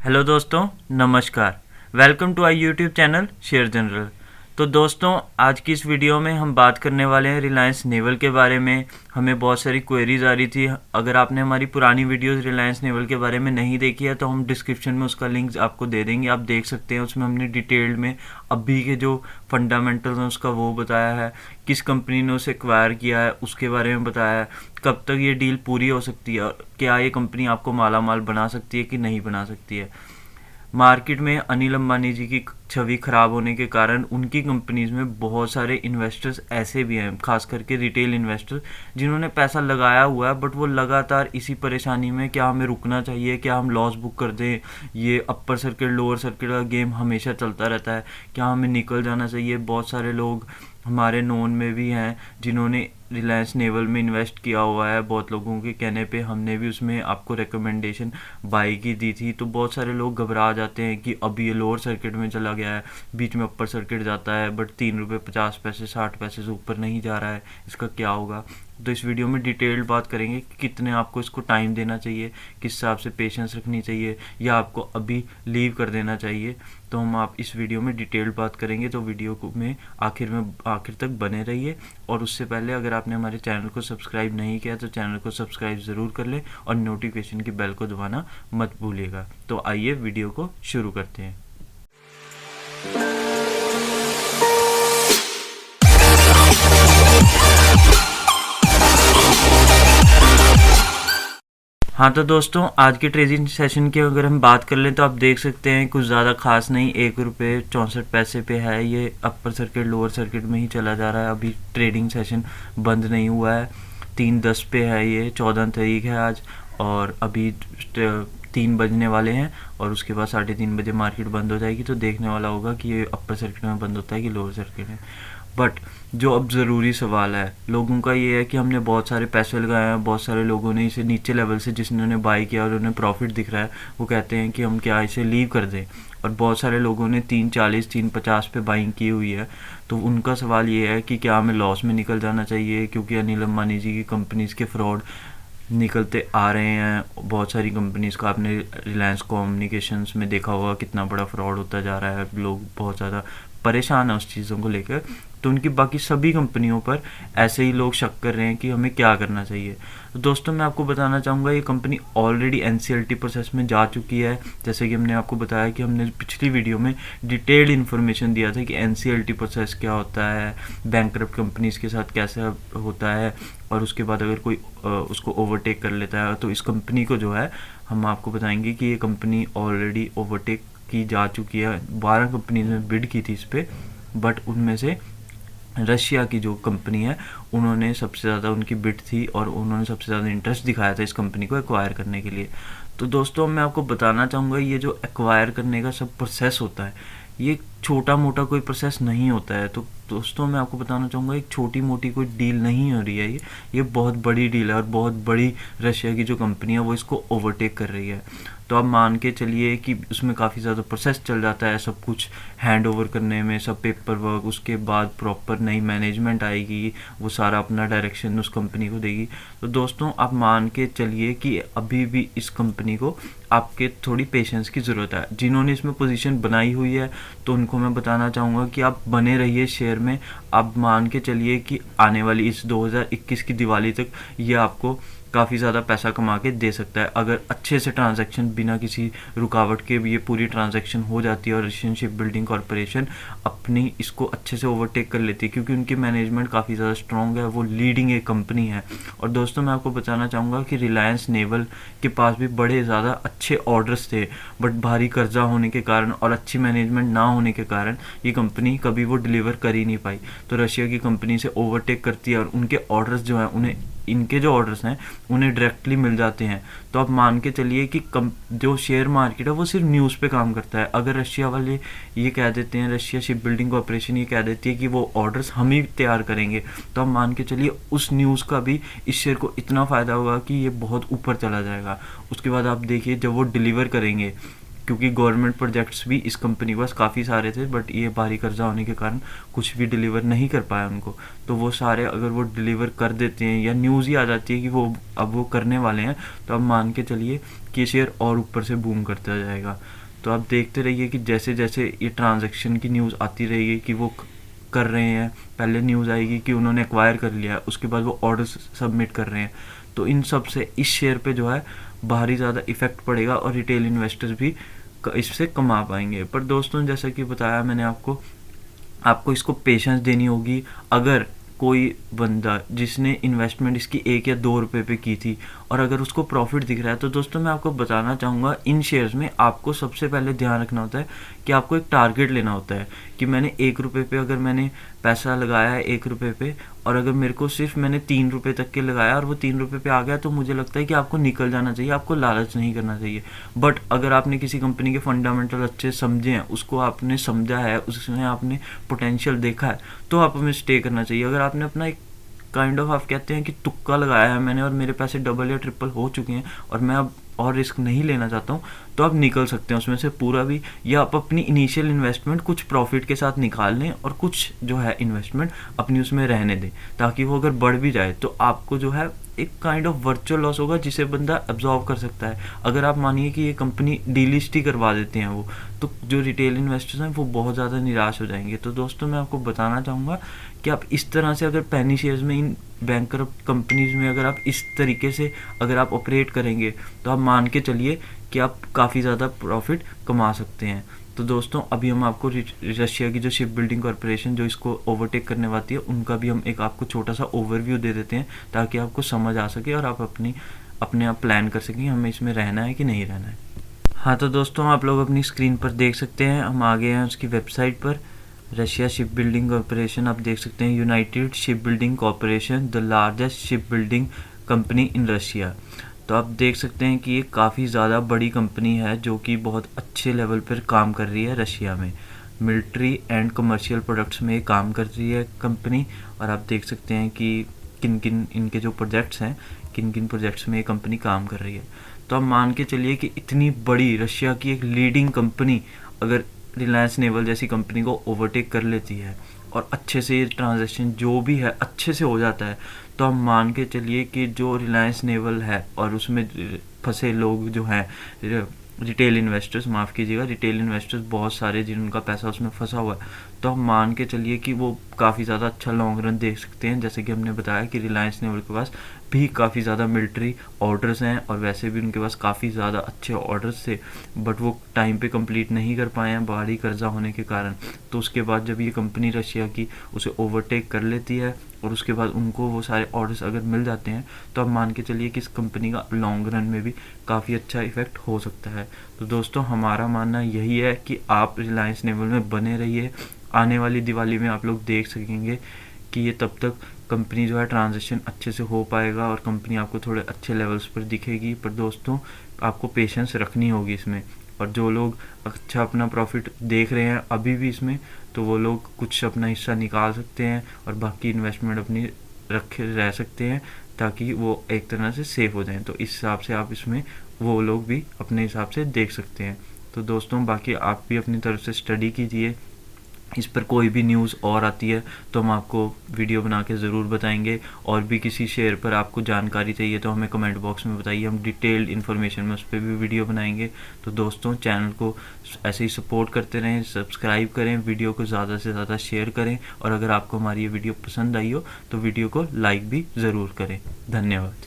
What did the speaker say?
Hello दोस्तों, नमस्कार। Welcome to our YouTube channel Share General. तो दोस्तों, आज की इस वीडियो में हम बात करने वाले हैं रिलायंस नेवल के बारे में। हमें बहुत सारी क्वेरीज आ रही थी। अगर आपने हमारी पुरानी वीडियोस रिलायंस नेवल के बारे में नहीं देखी है तो हम डिस्क्रिप्शन में उसका लिंक आपको दे देंगे, आप देख सकते हैं। उसमें हमने डिटेल्ड में अभी के जो फंडामेंटल्स हैं उसका वो बताया है, किस कंपनी ने उसे एक्वायर किया है उसके बारे में बताया है, कब तक ये डील पूरी हो सकती है और क्या ये कंपनी आपको माला माल बना सकती है कि नहीं बना सकती है। मार्केट में अनिल अंबानी जी की छवि खराब होने के कारण उनकी कंपनीज में बहुत सारे इन्वेस्टर्स ऐसे भी हैं, खास करके रिटेल इन्वेस्टर, जिन्होंने पैसा लगाया हुआ है बट वो लगातार इसी परेशानी में, क्या हमें रुकना चाहिए, क्या हम लॉस बुक कर दें, ये अपर सर्किट लोअर सर्किट का गेम हमेशा चलता रहता है, क्या हमें निकल जाना चाहिए। बहुत सारे लोग हमारे नोन में भी हैं जिन्होंने रिलायंस नेवल में इन्वेस्ट किया हुआ है। बहुत लोगों के कहने पे हमने भी उसमें आपको रिकमेंडेशन बाई की दी थी। तो बहुत सारे लोग घबरा जाते हैं कि अभी ये लोअर सर्किट में चला गया है, बीच में अपर सर्किट जाता है बट 3 रुपये 50 पैसे 60 पैसे से ऊपर नहीं जा रहा है, इसका क्या होगा। तो इस वीडियो में डिटेल्ड बात करेंगे कि कितने आपको इसको टाइम देना चाहिए, किस हिसाब से पेशेंस रखनी चाहिए, या आपको अभी लीव कर देना चाहिए। तो हम आप इस वीडियो में डिटेल्ड बात करेंगे, तो वीडियो को में आखिर तक बने रहिए। और उससे पहले अगर आपने हमारे चैनल को सब्सक्राइब नहीं किया तो चैनल को सब्सक्राइब ज़रूर कर लें और नोटिफिकेशन की बेल को दबाना मत भूलिएगा। तो आइए वीडियो को शुरू करते हैं। हाँ तो दोस्तों, आज के ट्रेडिंग सेशन की अगर हम बात कर लें तो आप देख सकते हैं कुछ ज़्यादा खास नहीं, 1 रुपये 64 पैसे पे है। ये अपर सर्किट लोअर सर्किट में ही चला जा रहा है। अभी ट्रेडिंग सेशन बंद नहीं हुआ है। 3:10 पे है, ये 14 तारीख है आज, और अभी 3 बजने वाले हैं और उसके बाद 3:30 बजे मार्केट बंद हो जाएगी। तो देखने वाला होगा कि ये अपर सर्किट में बंद होता है कि लोअर सर्किट में। बट जो अब ज़रूरी सवाल है लोगों का ये है कि हमने बहुत सारे पैसे लगाए हैं, बहुत सारे लोगों ने इसे नीचे लेवल से, जिन्होंने बाई किया और उन्हें प्रॉफिट दिख रहा है, वो कहते हैं कि हम क्या इसे लीव कर दें। और बहुत सारे लोगों ने 340 350 पे बाइंग की हुई है। तो उनका सवाल ये है कि क्या हमें लॉस में निकल जाना चाहिए, क्योंकि अनिल अंबानी जी की कंपनीज़ के फ्रॉड निकलते आ रहे हैं। बहुत सारी कंपनीज़ का आपने रिलायंस कम्युनिकेशंस में देखा होगा कितना बड़ा फ्रॉड होता जा रहा है। लोग बहुत ज़्यादा परेशान है उस चीज़ों को लेकर। तो उनकी बाकी सभी कंपनियों पर ऐसे ही लोग शक कर रहे हैं कि हमें क्या करना चाहिए। तो दोस्तों, मैं आपको बताना चाहूँगा ये कंपनी ऑलरेडी एनसीएलटी प्रोसेस में जा चुकी है। जैसे कि हमने आपको बताया कि हमने पिछली वीडियो में डिटेल्ड इन्फॉर्मेशन दिया था कि एनसीएलटी प्रोसेस क्या होता है, बैंकरप्ट कंपनीज़ के साथ कैसे होता है, और उसके बाद अगर कोई उसको ओवरटेक कर लेता है तो इस कंपनी को जो है हम आपको बताएंगे कि ये कंपनी ऑलरेडी ओवरटेक की जा चुकी है। 12 कंपनीज में बिड की थी इस पर, बट उनमें से रशिया की जो कंपनी है उन्होंने सबसे ज़्यादा, उनकी बिड थी और उन्होंने सबसे ज़्यादा इंटरेस्ट दिखाया था इस कंपनी को एक्वायर करने के लिए। तो दोस्तों, मैं आपको बताना चाहूँगा ये जो एक्वायर करने का सब प्रोसेस होता है, ये छोटा मोटा कोई प्रोसेस नहीं होता है। तो दोस्तों, मैं आपको बताना चाहूँगा एक छोटी मोटी कोई डील नहीं हो रही है, ये बहुत बड़ी डील है और बहुत बड़ी रशिया की जो कंपनी है वो इसको ओवरटेक कर रही है। तो आप मान के चलिए कि उसमें काफ़ी ज़्यादा प्रोसेस चल जाता है, सब कुछ हैंड ओवर करने में, सब पेपर वर्क, उसके बाद प्रॉपर नई मैनेजमेंट आएगी, वो सारा अपना डायरेक्शन उस कंपनी को देगी। तो दोस्तों, आप मान के चलिए कि अभी भी इस कंपनी को आपके थोड़ी पेशेंस की ज़रूरत है। जिन्होंने इसमें पोजीशन बनाई हुई है तो उनको मैं बताना चाहूँगा कि आप बने रहिए शेयर में। आप मान के चलिए कि आने वाली इस 2021 की दिवाली तक ये आपको काफ़ी ज़्यादा पैसा कमा के दे सकता है, अगर अच्छे से ट्रांजैक्शन बिना किसी रुकावट के भी ये पूरी ट्रांजैक्शन हो जाती है और रशियन शिप बिल्डिंग कॉरपोरेशन अपनी इसको अच्छे से ओवरटेक कर लेती है, क्योंकि उनकी मैनेजमेंट काफ़ी ज़्यादा स्ट्रॉन्ग है, वो लीडिंग एक कंपनी है। और दोस्तों, मैं आपको बताना चाहूँगा कि रिलायंस नेवल के पास भी बड़े ज़्यादा अच्छे ऑर्डर्स थे, बट भारी कर्जा होने के कारण और अच्छी मैनेजमेंट ना होने के कारण ये कंपनी कभी वो डिलीवर कर ही नहीं पाई। तो रशिया की कंपनी से ओवरटेक करती है और उनके ऑर्डर्स जो हैं उन्हें, इनके जो ऑर्डर्स हैं उन्हें डायरेक्टली मिल जाते हैं। तो आप मान के चलिए कि जो शेयर मार्केट है वो सिर्फ न्यूज़ पे काम करता है। अगर रशिया वाले ये कह देते हैं, रशिया शिप बिल्डिंग कॉरपोरेशन ये कह देती है कि वो ऑर्डर्स हम ही तैयार करेंगे, तो आप मान के चलिए उस न्यूज़ का भी इस शेयर को इतना फ़ायदा होगा कि ये बहुत ऊपर चला जाएगा। उसके बाद आप देखिए जब वो डिलीवर करेंगे क्योंकि गवर्नमेंट प्रोजेक्ट्स भी इस कंपनी के पास काफ़ी सारे थे, बट ये भारी कर्जा होने के कारण कुछ भी डिलीवर नहीं कर पाया उनको। तो वो सारे अगर वो डिलीवर कर देते हैं या न्यूज़ ही आ जाती है कि वो अब वो करने वाले हैं, तो अब मान के चलिए कि ये शेयर और ऊपर से बूम करता जाएगा। तो आप देखते रहिए कि जैसे जैसे ये ट्रांजैक्शन की न्यूज़ आती रहेगी कि वो कर रहे हैं, पहले न्यूज़ आएगी कि उन्होंने एक्वायर कर लिया, उसके बाद वो ऑर्डर सबमिट कर रहे हैं, तो इन सब से इस शेयर पे जो है भारी ज़्यादा इफ़ेक्ट पड़ेगा और रिटेल इन्वेस्टर्स भी इससे कमा पाएंगे। पर दोस्तों जैसा कि बताया मैंने आपको इसको पेशेंस देनी होगी। अगर कोई बंदा जिसने इन्वेस्टमेंट इसकी 1 या 2 रुपए पे की थी और अगर उसको प्रॉफिट दिख रहा है, तो दोस्तों मैं आपको बताना चाहूँगा इन शेयर्स में आपको सबसे पहले ध्यान रखना होता है कि आपको एक टारगेट लेना होता है कि मैंने 1 रुपये पे अगर मैंने पैसा लगाया है 1 रुपये पे, और अगर मेरे को सिर्फ मैंने 3 रुपये तक के लगाया और वो 3 रुपये पे आ गया, तो मुझे लगता है कि आपको निकल जाना चाहिए, आपको लालच नहीं करना चाहिए। बट अगर आपने किसी कंपनी के फंडामेंटल अच्छे समझे हैं, उसको आपने समझा है, उसमें आपने पोटेंशियल देखा है, तो आप हमें स्टे करना चाहिए। अगर आपने अपना एक काइंड ऑफ आप कहते हैं कि तुक्का लगाया है मैंने और मेरे पैसे डबल या ट्रिपल हो चुके हैं और मैं अब और रिस्क नहीं लेना चाहता हूँ, तो आप निकल सकते हैं उसमें से पूरा भी, या आप अपनी इनिशियल इन्वेस्टमेंट कुछ प्रॉफिट के साथ निकाल लें और कुछ जो है इन्वेस्टमेंट अपनी उसमें रहने दें, ताकि वो अगर बढ़ भी जाए तो आपको जो है एक काइंड ऑफ वर्चुअल लॉस होगा जिसे बंदा एब्जॉर्व कर सकता है। अगर आप मानिए कि ये कंपनी डीलिस्ट ही करवा देते हैं वो, तो जो रिटेल इन्वेस्टर्स हैं वो बहुत ज़्यादा निराश हो जाएंगे। तो दोस्तों मैं आपको बताना चाहूँगा कि आप इस तरह से अगर पेनी शेयर्स में, इन बैंकरप्ट कंपनीज में अगर आप इस तरीके से अगर आप ऑपरेट करेंगे, तो आप मान के चलिए कि आप काफ़ी ज़्यादा प्रॉफिट कमा सकते हैं। तो दोस्तों अभी हम आपको रशिया की जो शिप बिल्डिंग कॉरपोरेशन जो इसको ओवरटेक करने वाली है, उनका भी हम एक आपको छोटा सा ओवरव्यू दे देते हैं, ताकि आपको समझ आ सके और आप अपने आप प्लान कर सकें हमें इसमें रहना है कि नहीं रहना है। हाँ तो दोस्तों आप लोग अपनी स्क्रीन पर देख सकते हैं, हम आ गए हैं उसकी वेबसाइट पर। रशिया शिप बिल्डिंग कॉरपोरेशन आप देख सकते हैं, United ship building corporation, the largest ship building company in Russia. तो आप देख सकते हैं कि ये काफ़ी ज़्यादा बड़ी कंपनी है जो कि बहुत अच्छे लेवल पर काम कर रही है रशिया में, मिलिट्री एंड कमर्शियल प्रोडक्ट्स में काम कर रही है कंपनी। और आप देख सकते हैं कि किन किन इनके जो प्रोजेक्ट्स हैं, किन किन प्रोजेक्ट्स में ये कंपनी काम कर रही है। तो आप मान के चलिए कि इतनी बड़ी रशिया की एक लीडिंग कंपनी अगर रिलायंस नेवल जैसी कंपनी को ओवरटेक कर लेती है और अच्छे से ये ट्रांजैक्शन जो भी है अच्छे से हो जाता है, तो हम मान के चलिए कि जो रिलायंस नेवल है और उसमें फंसे लोग जो हैं रिटेल इन्वेस्टर्स, माफ़ कीजिएगा, रिटेल इन्वेस्टर्स बहुत सारे जिनका पैसा उसमें फंसा हुआ है, तो हम मान के चलिए कि वो काफ़ी ज़्यादा अच्छा लॉन्ग रन देख सकते हैं। जैसे कि हमने बताया कि रिलायंस नेवल के पास भी काफ़ी ज़्यादा मिलिट्री ऑर्डर्स हैं और वैसे भी उनके पास काफ़ी ज़्यादा अच्छे ऑर्डर्स थे, बट वो टाइम पे कंप्लीट नहीं कर पाए हैं भारी कर्जा होने के कारण। तो उसके बाद जब ये कंपनी रशिया की उसे ओवरटेक कर लेती है और उसके बाद उनको वो सारे ऑर्डर्स अगर मिल जाते हैं, तो आप मान के चलिए कि इस कंपनी का लॉन्ग रन में भी काफ़ी अच्छा इफेक्ट हो सकता है। तो दोस्तों हमारा मानना यही है कि आप रिलायंस नेवल में बने रहिए। आने वाली दिवाली में आप लोग देख सकेंगे कि ये तब तक कंपनी जो है ट्रांजैक्शन अच्छे से हो पाएगा और कंपनी आपको थोड़े अच्छे लेवल्स पर दिखेगी। पर दोस्तों आपको पेशेंस रखनी होगी इसमें, और जो लोग अच्छा अपना प्रॉफिट देख रहे हैं अभी भी इसमें, तो वो लोग कुछ अपना हिस्सा निकाल सकते हैं और बाकी इन्वेस्टमेंट अपनी रखे रह सकते हैं, ताकि वो एक तरह से सेफ हो जाएं। तो इस हिसाब से आप इसमें वो लोग भी अपने हिसाब से देख सकते हैं। तो दोस्तों बाकी आप भी अपनी तरफ से स्टडी कीजिए, इस पर कोई भी न्यूज़ और आती है तो हम आपको वीडियो बना के ज़रूर बताएंगे। और भी किसी शेयर पर आपको जानकारी चाहिए तो हमें कमेंट बॉक्स में बताइए, हम डिटेल्ड इन्फॉर्मेशन में उस पर भी वीडियो बनाएंगे। तो दोस्तों चैनल को ऐसे ही सपोर्ट करते रहें, सब्सक्राइब करें, वीडियो को ज़्यादा से ज़्यादा शेयर करें, और अगर आपको हमारी ये वीडियो पसंद आई हो तो वीडियो को लाइक भी ज़रूर करें। धन्यवाद।